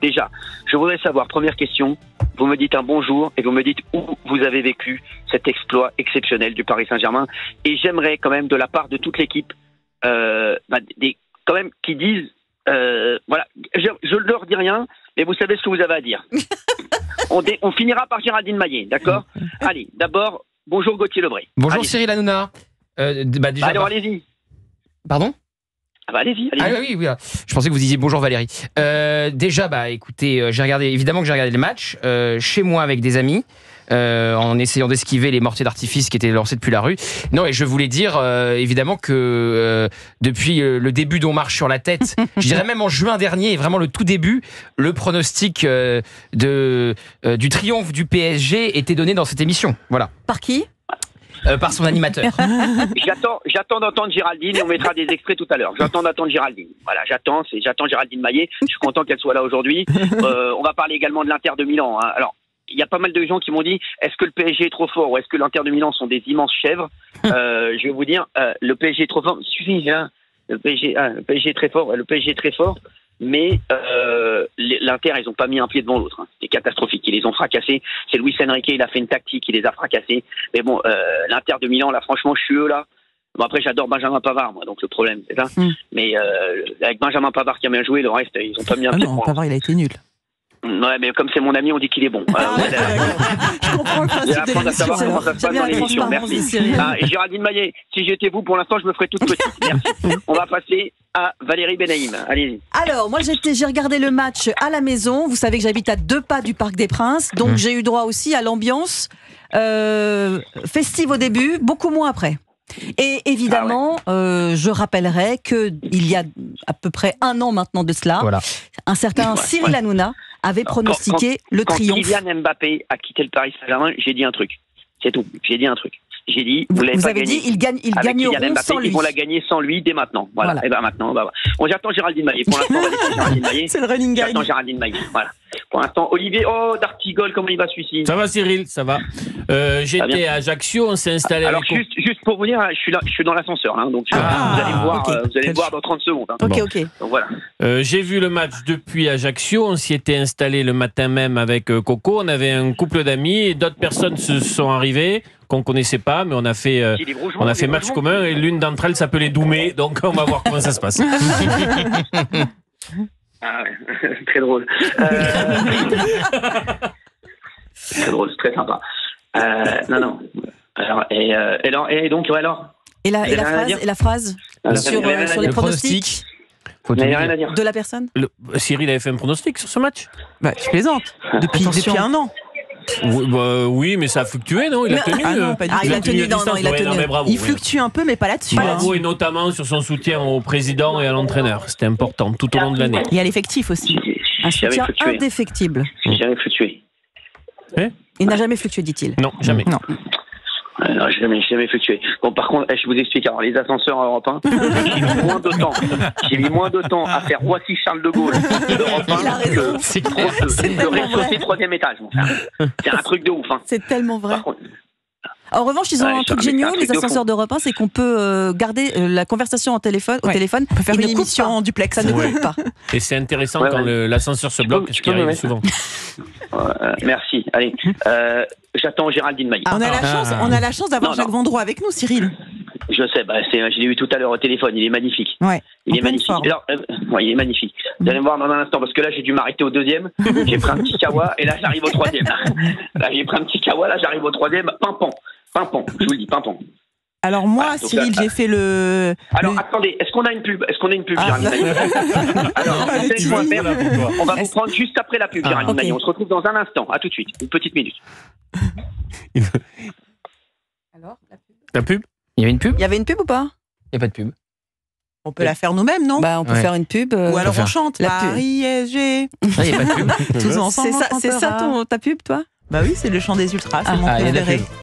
questions. Déjà, je voudrais savoir, première question, vous me dites un bonjour et vous me dites où vous avez vécu cet exploit exceptionnel du Paris Saint-Germain. Et j'aimerais quand même, de la part de toute l'équipe, quand même, qui disent, voilà, je ne leur dis rien, mais vous savez ce que vous avez à dire. On finira par Géraldine Maillet, d'accord? Allez, d'abord, bonjour Gauthier Lebray. Bonjour allez. Cyril Hanouna. Déjà, alors allez-y. Pardon? Ah bah allez-y. Ah oui, voilà. Je pensais que vous disiez bonjour Valérie. Déjà, écoutez, évidemment que j'ai regardé le match chez moi avec des amis. En essayant d'esquiver les mortiers d'artifice qui étaient lancés depuis la rue. Non, et je voulais dire évidemment que depuis le début d'On marche sur la tête, je dirais même en juin dernier, vraiment le tout début, le pronostic du triomphe du PSG était donné dans cette émission. Voilà. Par qui? Par son animateur. J'attends d'entendre Géraldine et on mettra des extraits tout à l'heure. J'attends d'entendre Géraldine. Voilà, j'attends Géraldine Maillet. Je suis content qu'elle soit là aujourd'hui. On va parler également de l'Inter de Milan. Hein. Alors, il y a pas mal de gens qui m'ont dit est-ce que le PSG est trop fort ou est-ce que l'Inter de Milan sont des immenses chèvres. Je vais vous dire, le PSG est trop fort. Suffit, hein. Le PSG est très fort. Le PSG est très fort. Mais l'Inter, ils n'ont pas mis un pied devant l'autre. Hein. C'était catastrophique. Ils les ont fracassés. C'est Luis Enrique, il a fait une tactique, il les a fracassés. Mais bon, l'Inter de Milan, là, franchement, je suis eux, là. Bon, après, j'adore Benjamin Pavard, moi, donc le problème, c'est ça. Mais avec Benjamin Pavard qui a bien joué, le reste, ils n'ont pas mis un pied devant l'autre. Pavard, il a été nul. Ouais, mais comme c'est mon ami, on dit qu'il est bon. Je comprends le principe de apprendre à savoir comment ça se passe dans l'émission. Merci. Et Géraldine Maillet, si j'étais vous, pour l'instant, je me ferais toute petite. Merci. On va passer à Valérie Benaïm. Allez-y. Alors, moi, j'ai regardé le match à la maison. Vous savez que j'habite à 2 pas du Parc des Princes. Donc, j'ai eu droit aussi à l'ambiance festive au début, beaucoup moins après. Et évidemment, je rappellerai qu'il y a à peu près 1 an maintenant de cela, un certain Cyril Hanouna avait pronostiqué le triomphe. Quand Kylian Mbappé a quitté le Paris Saint-Germain, j'ai dit un truc. C'est tout. J'ai dit un truc. J'ai dit, vous avez dit, ils gagneront sans lui. Ils vont la gagner sans lui dès maintenant. Voilà. Et ben maintenant, bon, j'attends Géraldine Maillet. Pour l'instant, on va laisser Géraldine Maillet. C'est le running gag. J'attends Géraldine Maillet. Voilà. Pour l'instant, Olivier, D'Artigol, comment il va celui-ci? Ça va Cyril, ça va. J'étais à Ajaccio, on s'est installé. Alors juste pour vous dire, je suis dans l'ascenseur, hein, donc vous allez me voir, vous allez me voir dans 30 secondes. Hein. Ok. Donc voilà. J'ai vu le match depuis Ajaccio, on s'y était installé le matin même avec Coco, on avait un couple d'amis et d'autres personnes se sont arrivées qu'on connaissait pas, mais on a fait match commun et l'une d'entre elles s'appelait Doumé, donc on va voir comment ça se passe. Ah ouais, très drôle. Très drôle, c'est très sympa. Non. Alors, et donc, alors Et la phrase sur les pronostics il n'y a rien à dire. de la personne. Cyril avait fait un pronostic sur ce match? Je plaisante. Depuis 1 an. Oui, mais ça a fluctué, non? Il a tenu. Il a tenu. Bravo, il fluctue un peu, mais pas là-dessus. Bravo, et notamment sur son soutien au président et à l'entraîneur. C'était important tout au long de l'année. Et à l'effectif aussi. Un soutien indéfectible. J'ai jamais fluctué. Il n'a jamais fluctué, dit-il. Non, jamais. Non. Non, jamais fluctué. Bon, par contre, je vous explique. Alors, les ascenseurs à Europe 1, j'ai mis moins de temps à faire Roissy-Charles de Gaulle d'Europe 1 que de rez-de-chaussée 3e étage. Mon frère. C'est un truc de ouf. Hein. C'est tellement vrai. En revanche, ils ont un truc génial, les ascenseurs d'Europe 1, c'est qu'on peut garder la conversation au téléphone. On peut faire une émission en duplex, ça ne coupe pas. Et c'est intéressant quand l'ascenseur se bloque, ce qui arrive souvent. Merci. Allez, j'attends Géraldine Maillet. On a la chance d'avoir Jacques Vendroux avec nous, Cyril. Je sais, je l'ai eu tout à l'heure au téléphone, il est magnifique. Il est magnifique. Alors, il est magnique. Vous allez me voir dans un instant, parce que là, j'ai dû m'arrêter au 2e. J'ai pris un petit kawa, et là, j'arrive au 3e. Là, j'ai pris un petit kawa, là, j'arrive au 3e. Pimpon, je vous le dis, pimpon. Alors moi, Cyril, j'ai fait le... Alors, attendez, est-ce qu'on a une pub? Géraldine Maillet? Alors, on va vous prendre juste après la pub, Géraldine Maillet. On se retrouve dans un instant. À tout de suite. Une petite minute. Alors, la pub? Il y avait une pub? Il y avait une pub ou pas? Il n'y a pas de pub. On peut la faire nous-mêmes, non? On peut faire une pub. Ou alors on chante la Paris SG. Il n'y a pas de pub. Tous ensemble. C'est ça ta pub, toi? Bah oui, c'est le chant des ultras, c'est mon préféré.